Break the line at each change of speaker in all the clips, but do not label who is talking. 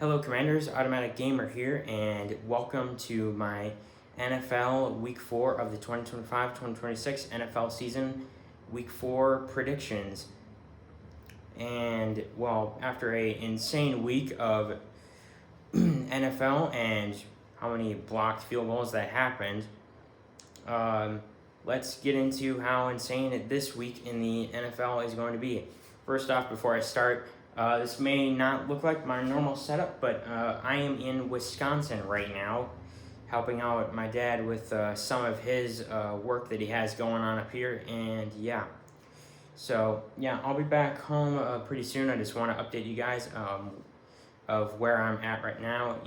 Hello, Commanders. Automatic Gamer here, and welcome to my NFL Week 4 of the 2025-2026 NFL season, Week 4 predictions. And, well, after a insane week of NFL and how many blocked field goals that happened, let's get into how insane this week in the NFL is going to be. First off, before I start, this may not look like my normal setup, but I am in Wisconsin right now, helping out my dad with some of his work that he has going on up here, and yeah. So yeah, I'll be back home pretty soon. I just want to update you guys of where I'm at right now.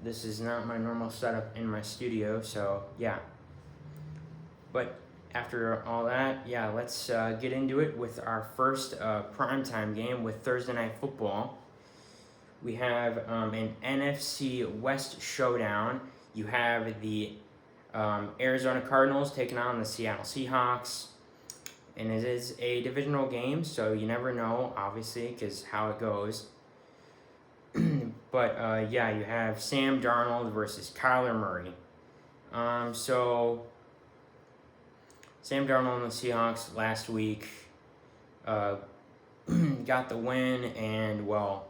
This is not my normal setup in my studio, so yeah. But after all that, yeah, let's get into it with our first primetime game with Thursday Night Football. We have an NFC West showdown. You have the Arizona Cardinals taking on the Seattle Seahawks. And it is a divisional game, so you never know, obviously, because how it goes. But yeah, you have Sam Darnold versus Kyler Murray. So Sam Darnold and the Seahawks last week got the win, and well,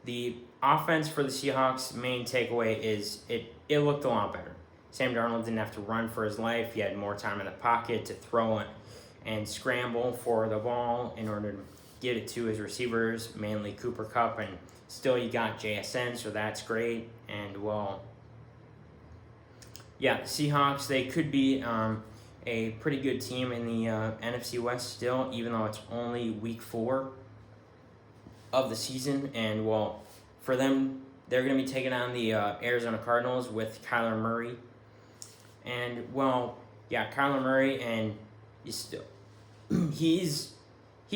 the offense for the Seahawks' main takeaway is it looked a lot better. Sam Darnold didn't have to run for his life. He had more time in the pocket to throw it and scramble for the ball in order to get it to his receivers, mainly Cooper Kupp, and still you got JSN, so that's great. And well, yeah, the Seahawks, they could be a pretty good team in the NFC West still, even though it's only week 4 of the season. And well, for them, they're going to be taking on the Arizona Cardinals with Kyler Murray. And well, yeah, Kyler Murray, and he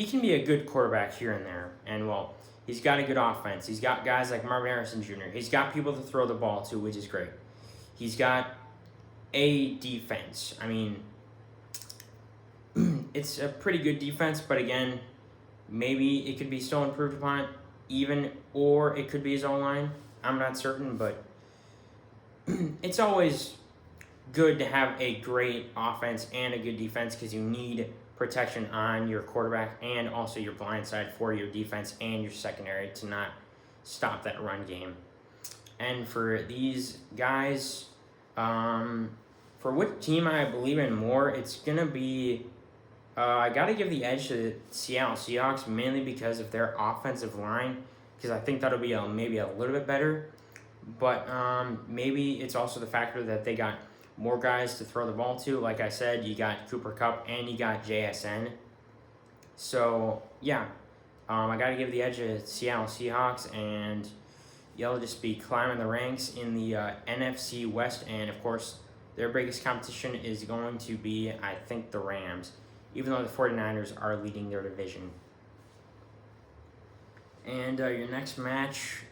can be a good quarterback here and there. And well, he's got a good offense. He's got guys like Marvin Harrison Jr. He's got people to throw the ball to, which is great. He's got a defense. I mean, it's a pretty good defense, but again, maybe it could be still improved upon, or it could be his own line. I'm not certain, but it's always good to have a great offense and a good defense because you need protection on your quarterback and also your blind side for your defense and your secondary to not stop that run game. And for these guys, for what team I believe in more, it's going to be, I got to give the edge to the Seattle Seahawks, mainly because of their offensive line, because I think that'll be maybe a little bit better. But maybe it's also the factor that they got more guys to throw the ball to. Like I said, you got Cooper Kupp and you got JSN. So, yeah, I got to give the edge to Seattle Seahawks, and they'll just be climbing the ranks in the NFC West. And, of course, their biggest competition is going to be, I think, the Rams, even though the 49ers are leading their division. And your next match,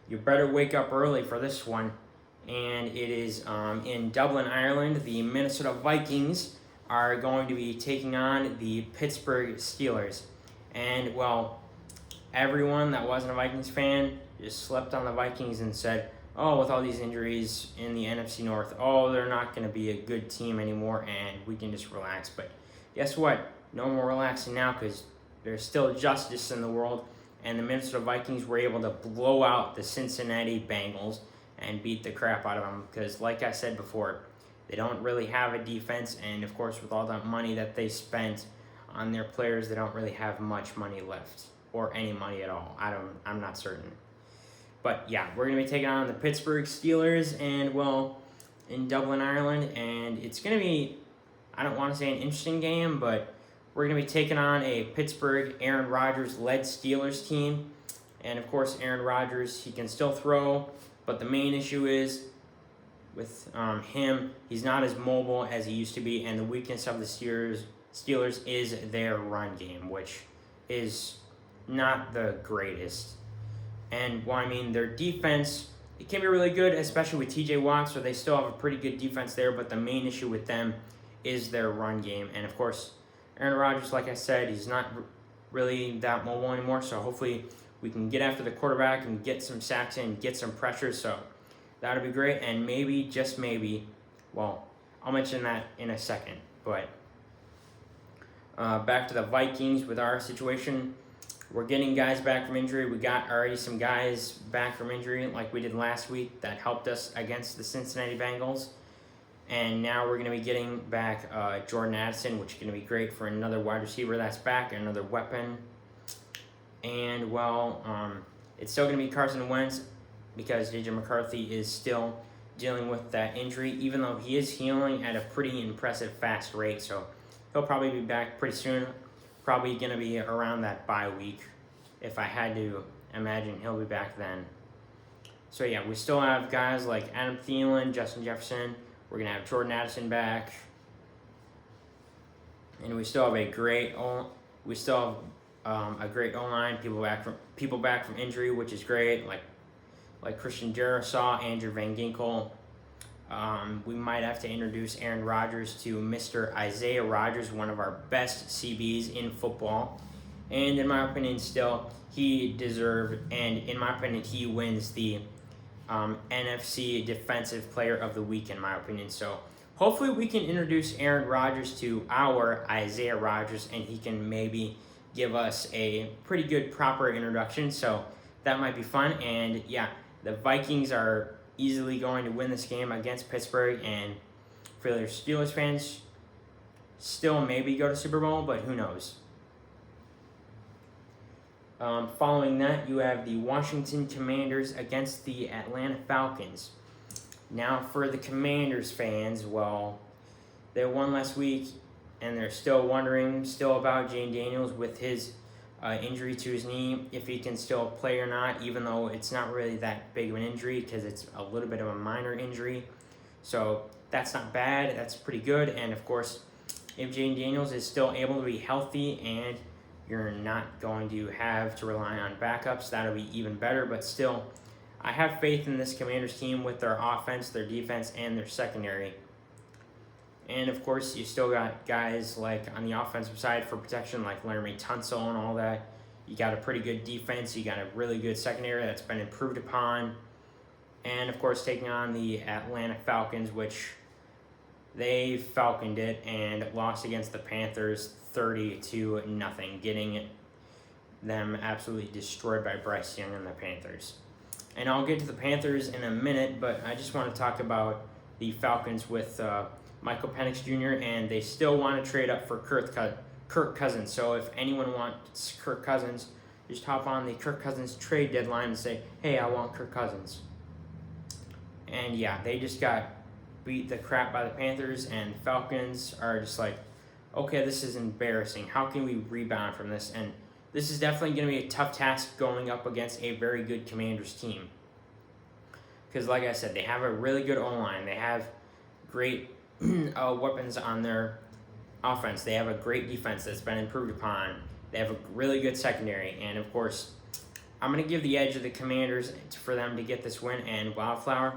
you better wake up early for this one. And it is in Dublin, Ireland. The Minnesota Vikings are going to be taking on the Pittsburgh Steelers. And, well, everyone that wasn't a Vikings fan just slept on the Vikings and said, oh, with all these injuries in the NFC North, oh, they're not going to be a good team anymore, and we can just relax. But guess what? No more relaxing now because there's still justice in the world, and the Minnesota Vikings were able to blow out the Cincinnati Bengals and beat the crap out of them because, like I said before, they don't really have a defense, and of course, with all that money that they spent on their players, they don't really have much money left, or any money at all. I'm not certain. But yeah, we're going to be taking on the Pittsburgh Steelers, and well, in Dublin, Ireland, and it's going to be, I don't want to say an interesting game, but we're going to be taking on a Pittsburgh Aaron Rodgers-led Steelers team. And of course, Aaron Rodgers, he can still throw, but the main issue is with him, he's not as mobile as he used to be, and the weakness of the Steelers is their run game, which is not the greatest. And well, I mean, their defense, it can be really good, especially with TJ Watt, so they still have a pretty good defense there, but the main issue with them is their run game. And of course, Aaron Rodgers, like I said, he's not really that mobile anymore, so hopefully we can get after the quarterback and get some sacks in, get some pressure. So that would be great. And maybe, just maybe, well, I'll mention that in a second. But back to the Vikings with our situation. We're getting guys back from injury. We got already some guys back from injury like we did last week that helped us against the Cincinnati Bengals. And now we're going to be getting back Jordan Addison, which is going to be great for another wide receiver that's back, another weapon. And, well, it's still going to be Carson Wentz because J.J. McCarthy is still dealing with that injury, even though he is healing at a pretty impressive fast rate. So he'll probably be back pretty soon. Probably going to be around that bye week. If I had to imagine, he'll be back then. So, yeah, we still have guys like Adam Thielen, Justin Jefferson. We're going to have Jordan Addison back. And we still have a great O-line, people back from injury, which is great, like Christian Darrisaw, Andrew Van Ginkel. We might have to introduce Aaron Rodgers to Mr. Isaiah Rodgers, one of our best CBs in football. And in my opinion, still, he deserved, and in my opinion, he wins the NFC Defensive Player of the Week, in my opinion. So hopefully we can introduce Aaron Rodgers to our Isaiah Rodgers, and he can maybe give us a pretty good, proper introduction. So that might be fun. And yeah, the Vikings are easily going to win this game against Pittsburgh, and for their Steelers fans, still maybe go to Super Bowl, but who knows. Following that, you have the Washington Commanders against the Atlanta Falcons. Now, for the Commanders fans, well, they won last week, and they're still wondering about Jane Daniels with his injury to his knee, if he can still play or not, even though it's not really that big of an injury because it's a little bit of a minor injury. So that's not bad. That's pretty good. And, of course, if Jane Daniels is still able to be healthy and you're not going to have to rely on backups, that'll be even better. But still, I have faith in this Commanders team with their offense, their defense, and their secondary. And, of course, you still got guys like on the offensive side for protection like Laremy Tunsil and all that. You got a pretty good defense. You got a really good secondary that's been improved upon. And, of course, taking on the Atlanta Falcons, which they falconed it and lost against the Panthers 30-0, getting them absolutely destroyed by Bryce Young and the Panthers. And I'll get to the Panthers in a minute, but I just want to talk about the Falcons with Michael Penix Jr., and they still want to trade up for Kirk Cousins. So if anyone wants Kirk Cousins, just hop on the Kirk Cousins trade deadline and say, hey, I want Kirk Cousins. And yeah, they just got beat the crap by the Panthers, and the Falcons are just like, okay, this is embarrassing. How can we rebound from this? And this is definitely going to be a tough task going up against a very good Commanders team. Because like I said, they have a really good O-line. They have great weapons on their offense. They have a great defense that's been improved upon. They have a really good secondary. And, of course, I'm going to give the edge to the Commanders for them to get this win. And Wildflower,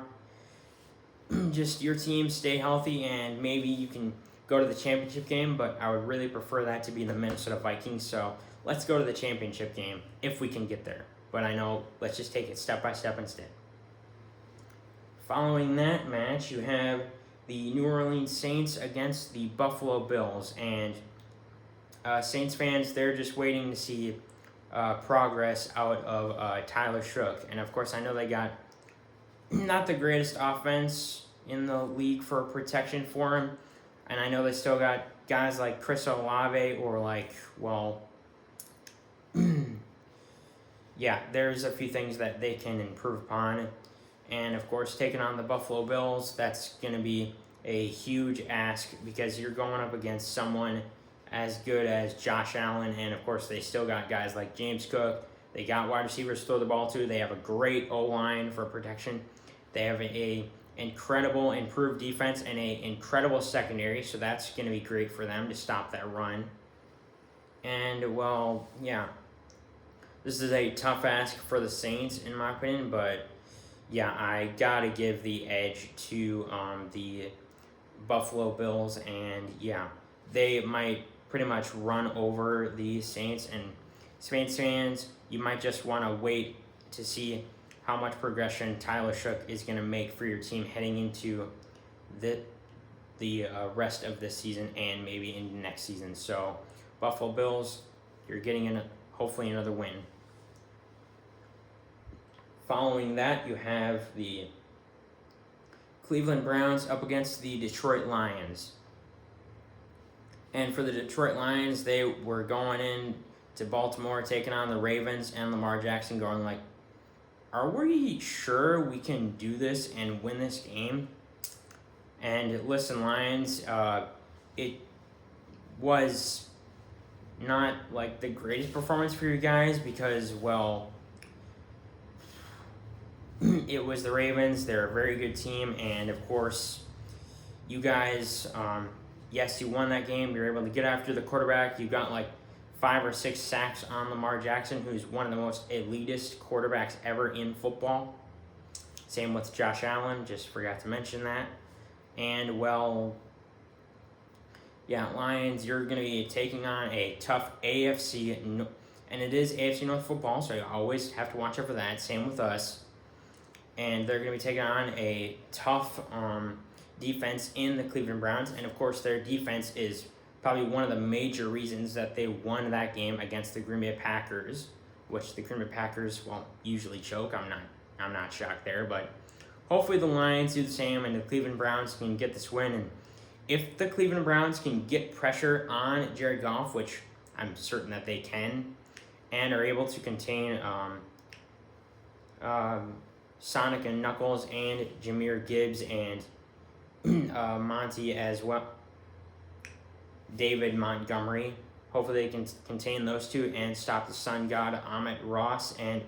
just your team, stay healthy, and maybe you can go to the championship game, but I would really prefer that to be the Minnesota Vikings. So let's go to the championship game if we can get there. But I know, let's just take it step by step instead. Following that match, you have the New Orleans Saints against the Buffalo Bills. And Saints fans, they're just waiting to see progress out of Tyler Shough. And, of course, I know they got not the greatest offense in the league for protection for him. And I know they still got guys like Chris Olave or like, well, yeah, there's a few things that they can improve upon. And, of course, taking on the Buffalo Bills, that's going to be a huge ask because you're going up against someone as good as Josh Allen. And, of course, they still got guys like James Cook. They got wide receivers to throw the ball to. They have a great O-line for protection. They have a incredible improved defense and a incredible secondary. So that's going to be great for them to stop that run. And, well, yeah, this is a tough ask for the Saints, in my opinion, but yeah, I gotta give the edge to the Buffalo Bills, and yeah, they might pretty much run over the Saints and Saints fans, you might just want to wait to see how much progression Tyler Shough is going to make for your team heading into the rest of this season and maybe into next season. So, Buffalo Bills, you're getting hopefully another win. Following that, you have the Cleveland Browns up against the Detroit Lions. And for the Detroit Lions, they were going in to Baltimore, taking on the Ravens, and Lamar Jackson going like, are we sure we can do this and win this game? And listen, Lions, it was not like the greatest performance for you guys because, well, it was the Ravens. They're a very good team, and of course, you guys, yes, you won that game. You're able to get after the quarterback. You got like 5 or 6 sacks on Lamar Jackson, who's one of the most elitist quarterbacks ever in football. Same with Josh Allen, just forgot to mention that. And, well, yeah, Lions, you're going to be taking on a tough AFC, and it is AFC North football, so you always have to watch out for that. Same with us. And they're going to be taking on a tough defense in the Cleveland Browns, and, of course, their defense is probably one of the major reasons that they won that game against the Green Bay Packers, which the Green Bay Packers, well, usually choke. I'm not shocked there, but hopefully the Lions do the same and the Cleveland Browns can get this win. And if the Cleveland Browns can get pressure on Jared Goff, which I'm certain that they can, and are able to contain Sonic and Knuckles and Jahmyr Gibbs and Monty as well, David Montgomery. Hopefully they can contain those two and stop the Sun God, Ahmet Ross, and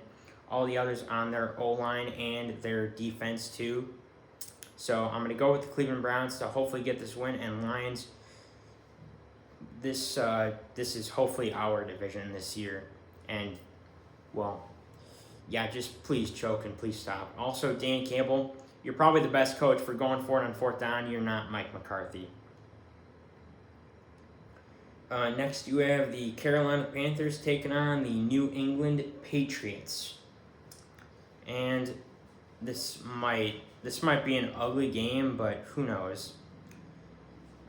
all the others on their O-line and their defense too. So I'm going to go with the Cleveland Browns to hopefully get this win. And Lions, this is hopefully our division this year. And, well, yeah, just please choke and please stop. Also, Dan Campbell, you're probably the best coach for going for it on 4th down. You're not Mike McCarthy. Next, you have the Carolina Panthers taking on the New England Patriots. And this might be an ugly game, but who knows?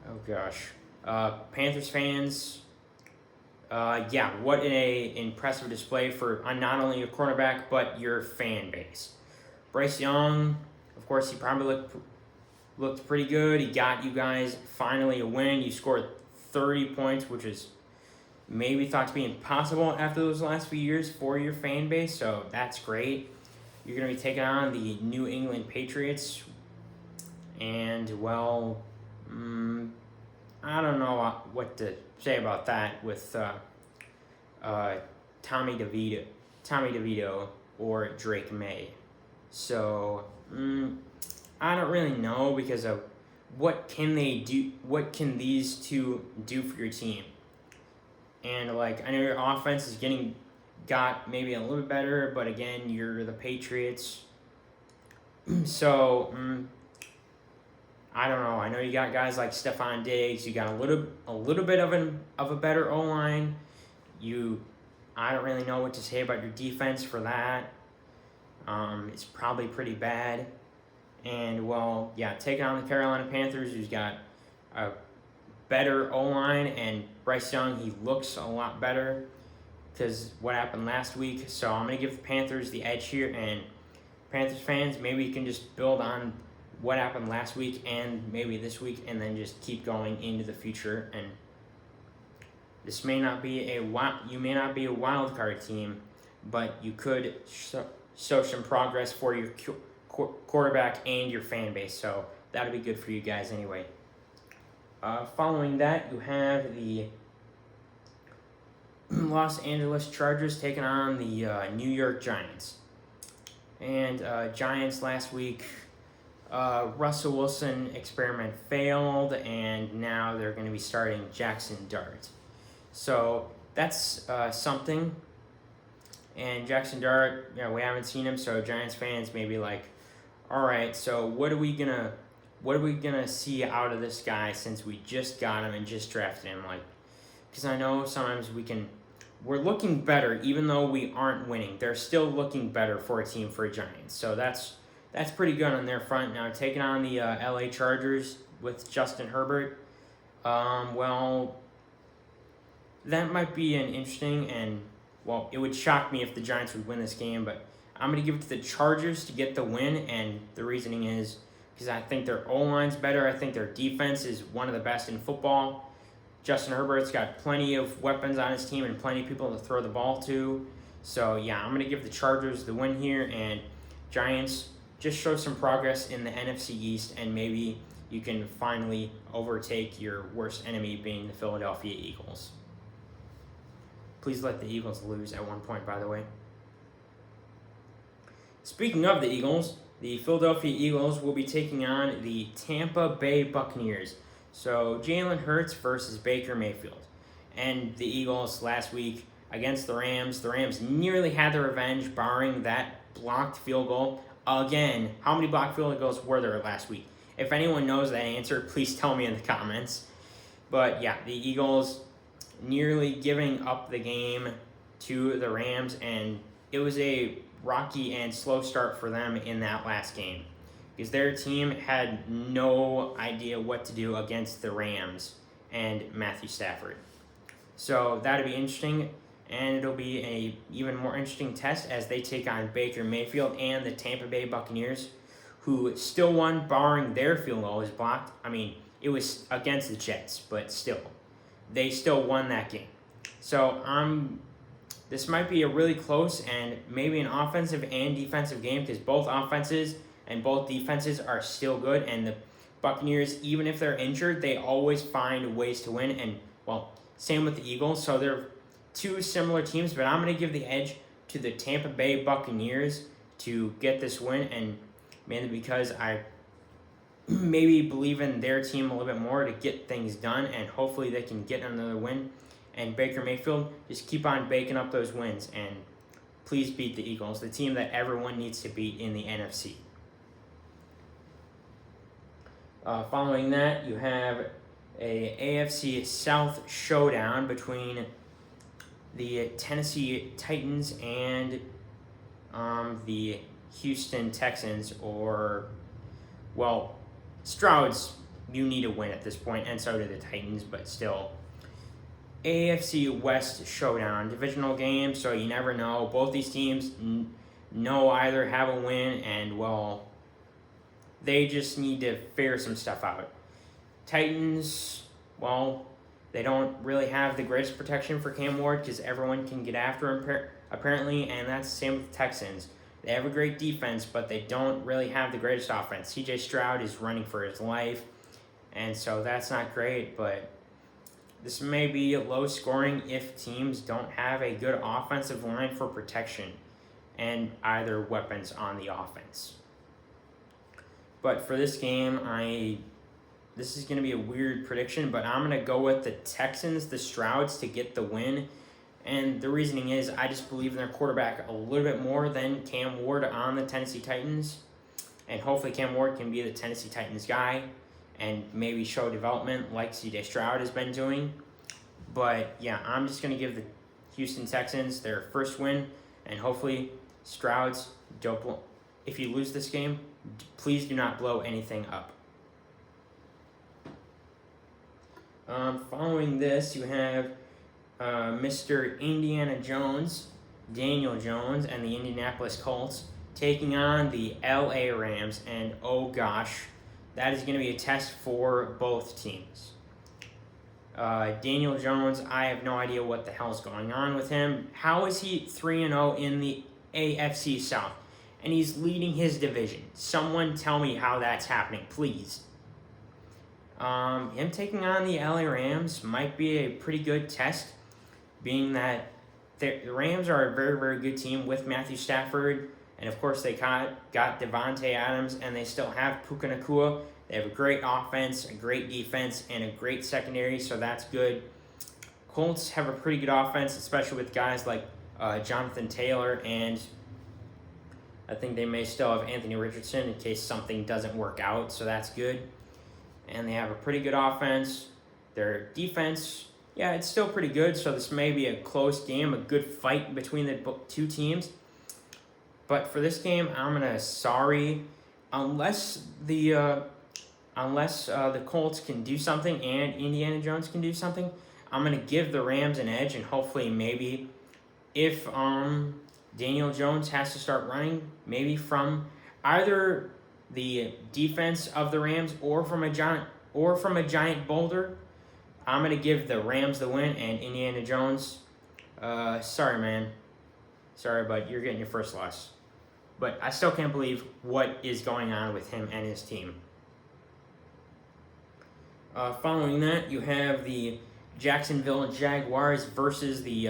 Oh, gosh. Panthers fans, what an impressive display for not only your quarterback, but your fan base. Bryce Young, of course, he probably looked pretty good. He got you guys finally a win. You scored 30 points, which is maybe thought to be impossible after those last few years for your fan base, so that's great. You're going to be taking on the New England Patriots, and, well, I don't know what to say about that with Tommy DeVito or Drake May. So, I don't really know because of what can they do? What can these two do for your team? And, like, I know your offense is got maybe a little bit better, but again, you're the Patriots. So, I don't know. I know you got guys like Stephon Diggs. You got a little bit of a better O-line. I don't really know what to say about your defense for that. It's probably pretty bad. And, well, yeah, taking on the Carolina Panthers, who's got a better O-line, and Bryce Young, he looks a lot better because what happened last week. So I'm going to give the Panthers the edge here, and Panthers fans, maybe you can just build on what happened last week and maybe this week and then just keep going into the future. And this may not be you may not be a wild card team, but you could show some progress for your quarterback and your fan base, so that'll be good for you guys anyway. Following that, you have the Los Angeles Chargers taking on the New York Giants. And Giants last week, Russell Wilson experiment failed, and now they're going to be starting Jackson Dart. So that's something. And Jackson Dart, we haven't seen him, so Giants fans may be like, all right, so what are we gonna see out of this guy since we just got him and just drafted him? Like, because I know sometimes we can we're looking better, even though we aren't winning. They're still looking better for a team for Giants. So that's pretty good on their front. Now, taking on the LA Chargers with Justin Herbert, well, that might be an interesting and, well, it would shock me if the Giants would win this game, but I'm going to give it to the Chargers to get the win, and the reasoning is because I think their O-line's better. I think their defense is one of the best in football. Justin Herbert's got plenty of weapons on his team and plenty of people to throw the ball to. So, yeah, I'm going to give the Chargers the win here, and Giants just show some progress in the NFC East, and maybe you can finally overtake your worst enemy being the Philadelphia Eagles. Please let the Eagles lose at one point, by the way. Speaking of the Eagles, the Philadelphia Eagles will be taking on the Tampa Bay Buccaneers. So, Jalen Hurts versus Baker Mayfield. And the Eagles last week against the Rams nearly had their revenge, barring that blocked field goal. Again, how many blocked field goals were there last week? If anyone knows that answer, please tell me in the comments. But yeah, the Eagles nearly giving up the game to the Rams, and it was a rocky and slow start for them in that last game, because their team had no idea what to do against the Rams and Matthew Stafford. So that'll be interesting, and it'll be a even more interesting test as they take on Baker Mayfield and the Tampa Bay Buccaneers, who still won, barring their field goal was blocked. I mean, it was against the Jets, but still, they still won that game. So this might be a really close and maybe an offensive and defensive game, because both offenses and both defenses are still good, and the Buccaneers, even if they're injured, they always find ways to win, and, well, same with the Eagles. So they're two similar teams, but I'm going to give the edge to the Tampa Bay Buccaneers to get this win, and mainly because I maybe believe in their team a little bit more to get things done, and hopefully they can get another win. And Baker Mayfield, just keep on baking up those wins, and please beat the Eagles, the team that everyone needs to beat in the NFC. Following that, you have a AFC South showdown between the Tennessee Titans and the Houston Texans, or, well, Stroud's, you need a win at this point, and so do the Titans, but still. AFC West showdown, divisional game, so you never know. Both these teams know either have a win, and, well, they just need to figure some stuff out. Titans, well, they don't really have the greatest protection for Cam Ward because everyone can get after him, apparently, and that's the same with the Texans. They have a great defense, but they don't really have the greatest offense. C.J. Stroud is running for his life, and so that's not great, but this may be low scoring if teams don't have a good offensive line for protection and either weapons on the offense. But for this game, this is going to be a weird prediction, but I'm going to go with the Texans, the Strouds, to get the win. And the reasoning is I just believe in their quarterback a little bit more than Cam Ward on the Tennessee Titans. And hopefully Cam Ward can be the Tennessee Titans guy and maybe show development like C.J. Stroud has been doing. But, yeah, I'm just going to give the Houston Texans their first win, and hopefully Strouds don't blow. If you lose this game, please do not blow anything up. Following this, you have Mr. Indiana Jones, Daniel Jones, and the Indianapolis Colts taking on the LA Rams, and oh gosh, that is going to be a test for both teams. Daniel Jones, I have no idea what the hell's going on with him. How is he 3-0 in the AFC South? And he's leading his division. Someone tell me how that's happening, please. Him taking on the LA Rams might be a pretty good test, being that the Rams are a very, very good team with Matthew Stafford, and of course they got Devontae Adams, and they still have Puka Nacua. They have a great offense, a great defense, and a great secondary, so that's good. Colts have a pretty good offense, especially with guys like Jonathan Taylor, and I think they may still have Anthony Richardson in case something doesn't work out, so that's good. And they have a pretty good offense. Their defense, yeah, it's still pretty good. So this may be a close game, a good fight between the two teams. But for this game, I'm gonna sorry, unless the Colts can do something and Indiana Jones can do something, I'm gonna give the Rams an edge, and hopefully maybe if Daniel Jones has to start running, maybe from either the defense of the Rams or from a giant boulder, I'm gonna give the Rams the win, and Indiana Jones, sorry man, sorry, but you're getting your first loss. But I still can't believe what is going on with him and his team. Following that, you have the Jacksonville Jaguars versus the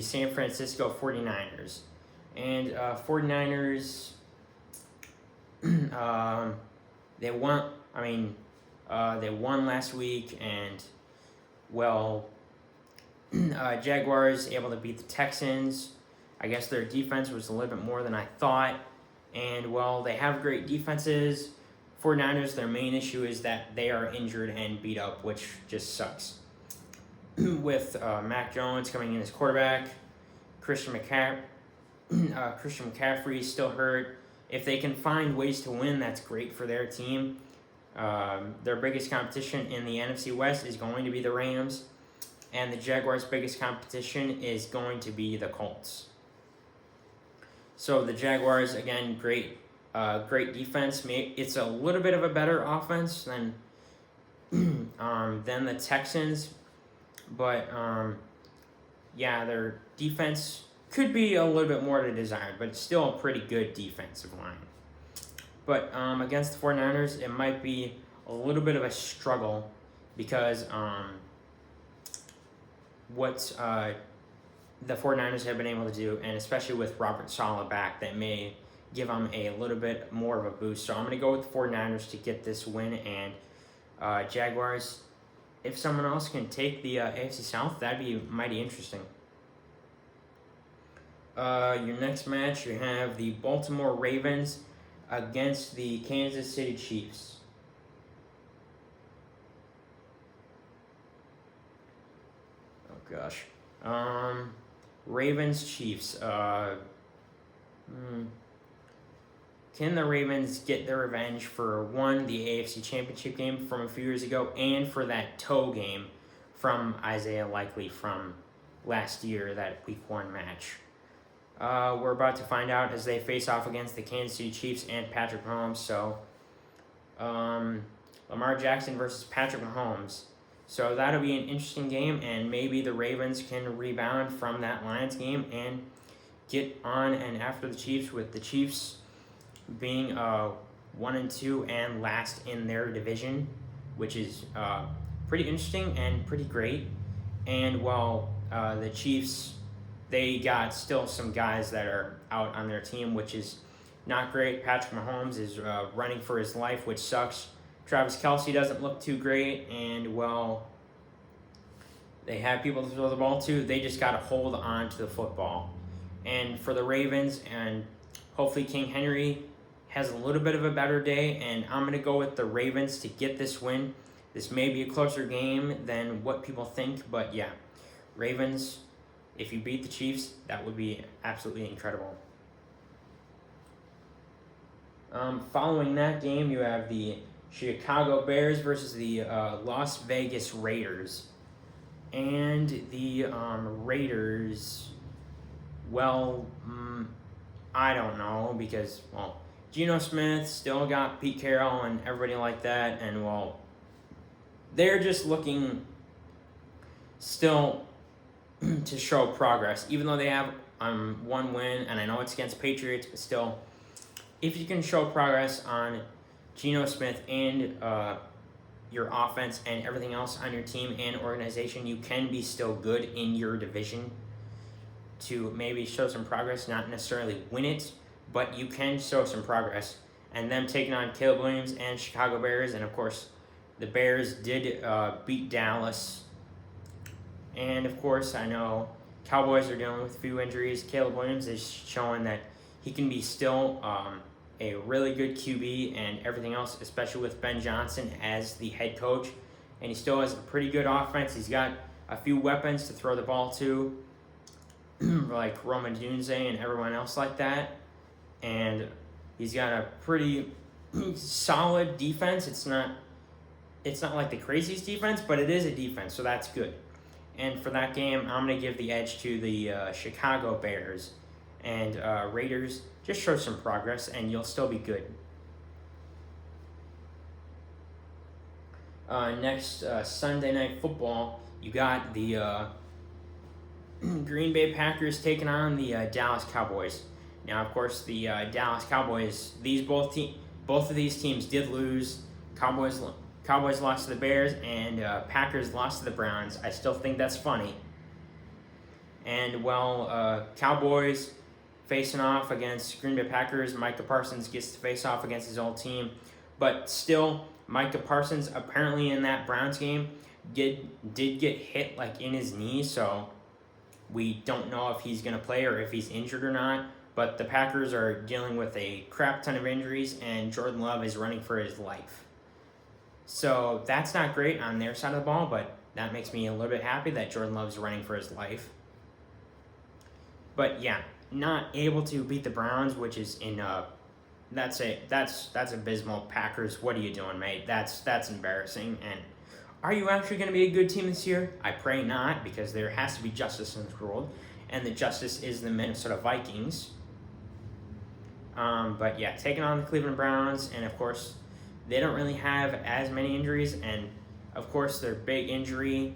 San Francisco 49ers. And 49ers, they won. They won last week, and Jaguars able to beat the Texans. I guess their defense was a little bit more than I thought, and they have great defenses. 49ers, their main issue is that they are injured and beat up, which just sucks. With Mac Jones coming in as quarterback, Christian McCaffrey still hurt. If they can find ways to win, that's great for their team. Their biggest competition in the NFC West is going to be the Rams, and the Jaguars' biggest competition is going to be the Colts. So the Jaguars, again, great defense. It's a little bit of a better offense than the Texans, but their defense could be a little bit more to desire, but it's still a pretty good defensive line. But against the 49ers, it might be a little bit of a struggle because what the 49ers have been able to do, and especially with Robert Saleh back, that may give them a little bit more of a boost. So I'm going to go with the 49ers to get this win, and Jaguars, if someone else can take the AFC South, that'd be mighty interesting. Your next match, you have the Baltimore Ravens against the Kansas City Chiefs. Oh gosh. Ravens Chiefs. Can the Ravens get their revenge for the AFC Championship game from a few years ago, and for that toe game from Isaiah Likely from last year, that Week 1 match? We're about to find out as they face off against the Kansas City Chiefs and Patrick Mahomes. So, Lamar Jackson versus Patrick Mahomes. So that'll be an interesting game, and maybe the Ravens can rebound from that Lions game and get on and after the Chiefs, with the Chiefs being 1-2 and last in their division, which is pretty interesting and pretty great. And the Chiefs, they got still some guys that are out on their team, which is not great. Patrick Mahomes is running for his life, which sucks. Travis Kelce doesn't look too great, and they have people to throw the ball to. They just got to hold on to the football. And for the Ravens, and hopefully King Henry has a little bit of a better day, and I'm going to go with the Ravens to get this win. This may be a closer game than what people think, but yeah, Ravens, if you beat the Chiefs, that would be absolutely incredible. Following that game, you have the Chicago Bears versus the Las Vegas Raiders. And the Raiders, I don't know, because, Geno Smith still got Pete Carroll and everybody like that, and, they're just looking still to show progress, even though they have one win, and I know it's against Patriots, but still, if you can show progress on Geno Smith and your offense and everything else on your team and organization, you can be still good in your division to maybe show some progress, not necessarily win it, but you can show some progress. And them taking on Caleb Williams and Chicago Bears, and of course, the Bears did beat Dallas. And of course, I know Cowboys are dealing with a few injuries. Caleb Williams is showing that he can be still a really good QB and everything else, especially with Ben Johnson as the head coach. and he still has a pretty good offense. He's got a few weapons to throw the ball to, like Roman Dunze and everyone else like that. And he's got a pretty solid defense. It's not like the craziest defense, but it is a defense, so that's good. And for that game, I'm going to give the edge to the Chicago Bears. And Raiders, just show some progress, and you'll still be good. Next, Sunday Night Football, you got the Green Bay Packers taking on the Dallas Cowboys. Now, of course, the Dallas Cowboys, both of these teams did lose. Cowboys lost to the Bears, and Packers lost to the Browns. I still think that's funny. And while Cowboys facing off against Green Bay Packers, Micah Parsons gets to face off against his old team. But still, Micah Parsons apparently in that Browns game did get hit like in his knee, so we don't know if he's going to play or if he's injured or not. But the Packers are dealing with a crap ton of injuries, and Jordan Love is running for his life. So that's not great on their side of the ball, but that makes me a little bit happy that Jordan Love's running for his life. But yeah, not able to beat the Browns, which is that's abysmal. Packers, what are you doing, mate? That's embarrassing. And are you actually going to be a good team this year? I pray not, because there has to be justice in this world, and the justice is the Minnesota Vikings. But yeah, taking on the Cleveland Browns, and of course, they don't really have as many injuries, and of course, their big injury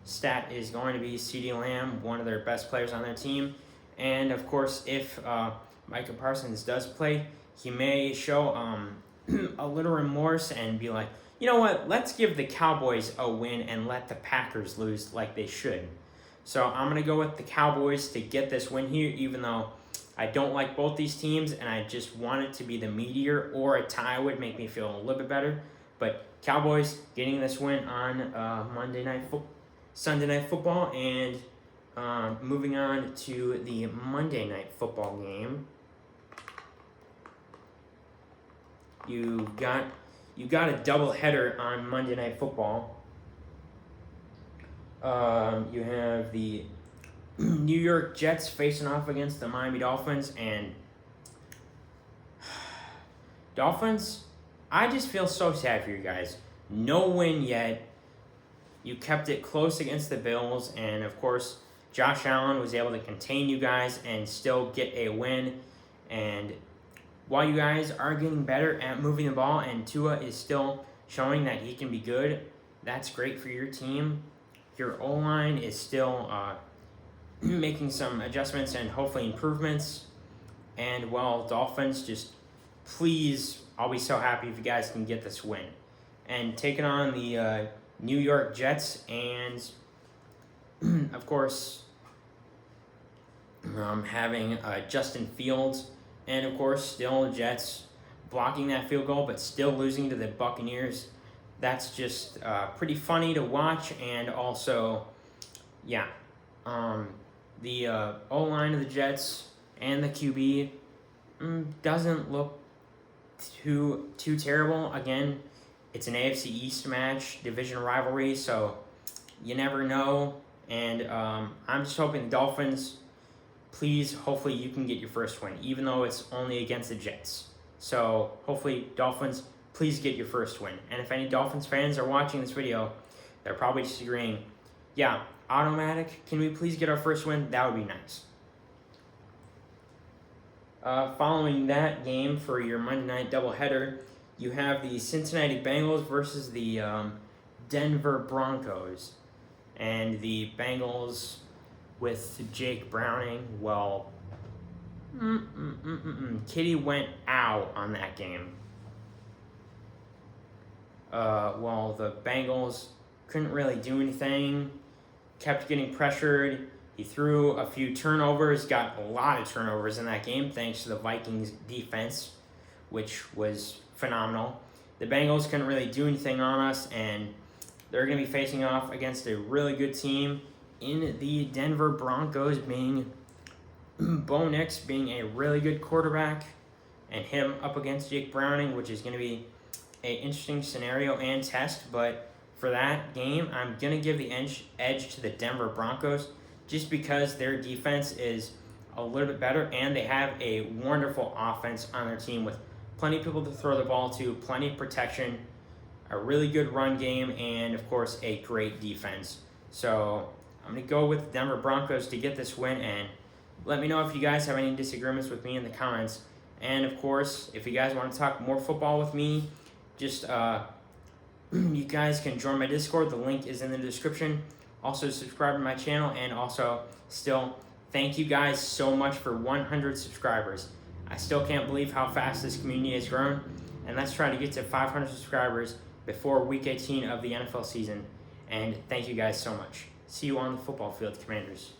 stat is going to be CeeDee Lamb, one of their best players on their team. And of course, if Micah Parsons does play, he may show a little remorse and be like, you know what, let's give the Cowboys a win and let the Packers lose like they should. So I'm going to go with the Cowboys to get this win here, even though I don't like both these teams, and I just want it to be the meteor, or a tie would make me feel a little bit better. But Cowboys getting this win on Sunday Night Football, and moving on to the Monday Night Football game. You got a doubleheader on Monday Night Football. You have the New York Jets facing off against the Miami Dolphins, and Dolphins, I just feel so sad for you guys. No win yet. You kept it close against the Bills, and of course, Josh Allen was able to contain you guys and still get a win. And while you guys are getting better at moving the ball, and Tua is still showing that he can be good, that's great for your team. Your O-line is still making some adjustments and hopefully improvements. And while Dolphins, just please, I'll be so happy if you guys can get this win. And taking on the New York Jets, and of course, having Justin Fields, and of course, still Jets blocking that field goal, but still losing to the Buccaneers. That's just pretty funny to watch, and also, yeah, the O-line of the Jets and the QB doesn't look too terrible. Again, it's an AFC East match, division rivalry, so you never know. And I'm just hoping the Dolphins, please, hopefully you can get your first win, even though it's only against the Jets. So hopefully, Dolphins, please get your first win. And if any Dolphins fans are watching this video, they're probably just agreeing, yeah, automatic, can we please get our first win? That would be nice. Following that game for your Monday night doubleheader, you have the Cincinnati Bengals versus the Denver Broncos. And the Bengals with Jake Browning, well, Kitty went out on that game. Well, the Bengals couldn't really do anything, kept getting pressured. He threw a few turnovers, got a lot of turnovers in that game thanks to the Vikings defense, which was phenomenal. The Bengals couldn't really do anything on us, and they're going to be facing off against a really good team in the Denver Broncos, being Bo Nix being a really good quarterback, and him up against Jake Browning, which is going to be an interesting scenario and test, but for that game, I'm going to give the edge to the Denver Broncos just because their defense is a little bit better and they have a wonderful offense on their team with plenty of people to throw the ball to, plenty of protection, a really good run game, and of course a great defense. So I'm going to go with the Denver Broncos to get this win, and let me know if you guys have any disagreements with me in the comments. And of course, if you guys want to talk more football with me, just you guys can join my Discord. The link is in the description. Also, subscribe to my channel, and also still thank you guys so much for 100 subscribers. I still can't believe how fast this community has grown, and let's try to get to 500 subscribers before Week 18 of the NFL season. And thank you guys so much. See you on the football field, Commanders.